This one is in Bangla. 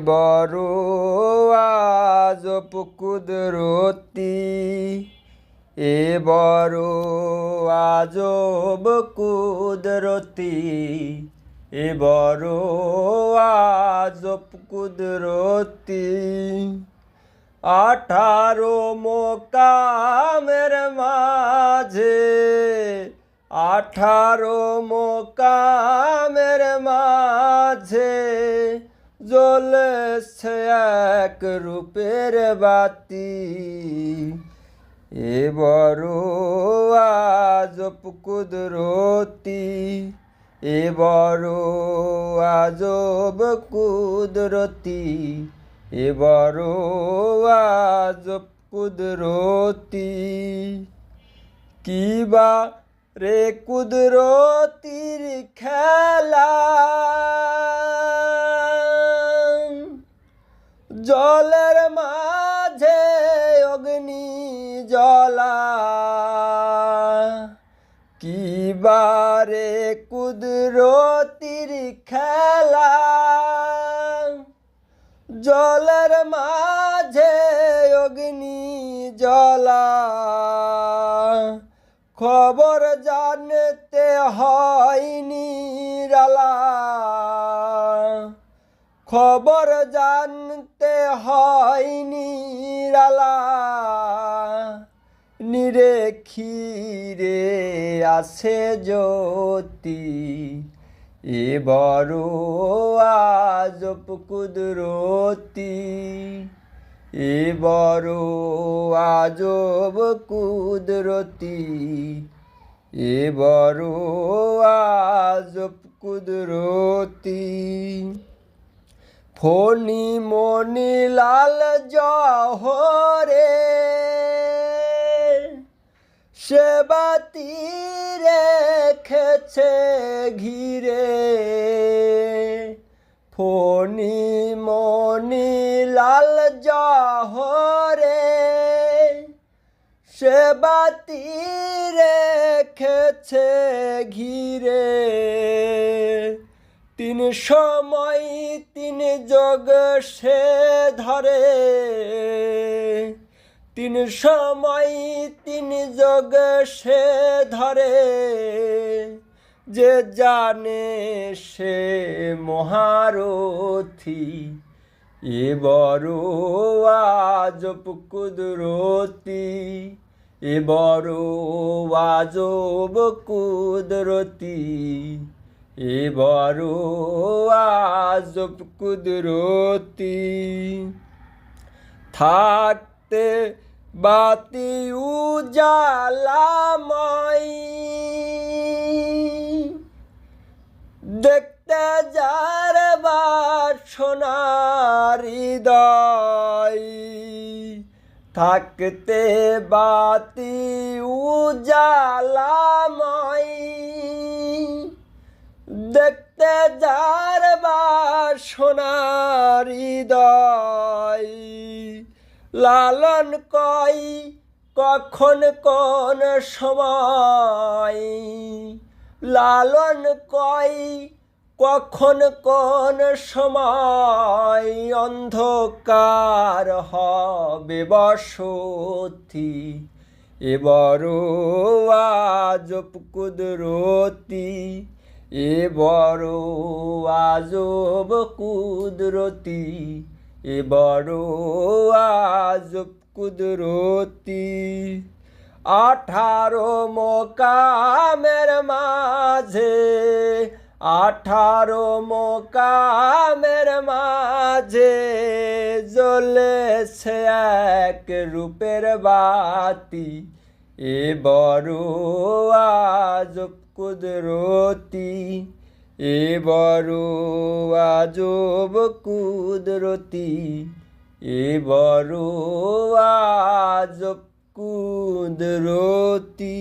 বড় আজব কুদরতি, এ বড় আজব কুদরতি, এ বড় আজব কুদরতি। 18 মোকামের মাঝে, 18 মোকামের মাঝে জ্বলেছে এক রূপের বাতি। এ বড় আজব কুদরতি, এ বড় আজব কুদরতি, এ বড় আজব কুদরতি। কিবা রে কুদরতির খেলা, জলের মাঝে অগ্নি জ্বলা। কিবা রে কুদরতির খেলা, জলের মাঝে অগ্নি জ্বলা। খবর জানতে হয় নিরালা, খবর জানতে হয় নিরালা। নিরেখিরে আছে জ্যোতি, এ বড় আজব কুদরতি, এ বড় আজব কুদরতি, এ বড় আজব কুদরতি। ফণি মণি লাল জহরে সে বাতি রেখেছে ঘিরে। ফণি মণি লাল জহরে সে বাতি রেখেছে ঘিরে। 3 সময় 3 যোগ সে ধরে, 3 সময় 3 যোগ সে ধরে। যে জানে সে মহারথী, এ বড় আজব কুদরতি, এ বড় আজব কুদরতি, এ বড় আজব কুদরতি। থাকতে বাতি উজালাময়, দেখতে যার বাসনার হৃদয়। থাকতে বাতি উজালাময়, দেখতে যার বাসনার হৃদয়। লালন কয় কখন কোন সময়, লালন কয় কখন কোন সময়। অন্ধকার হবে বসতি, এ বড় আজব কুদরতি, এ বড় আজব কুদরতি, এ বড় আজব কুদরতি। 18 মোকামের মাঝে, 18 মোকামের মাঝে জ্বলেছে এক রূপের বাতি। এ বড় আজব কুদরতি, এ বড় আজব কুদরতি, এ বড় আজব কুদরতি।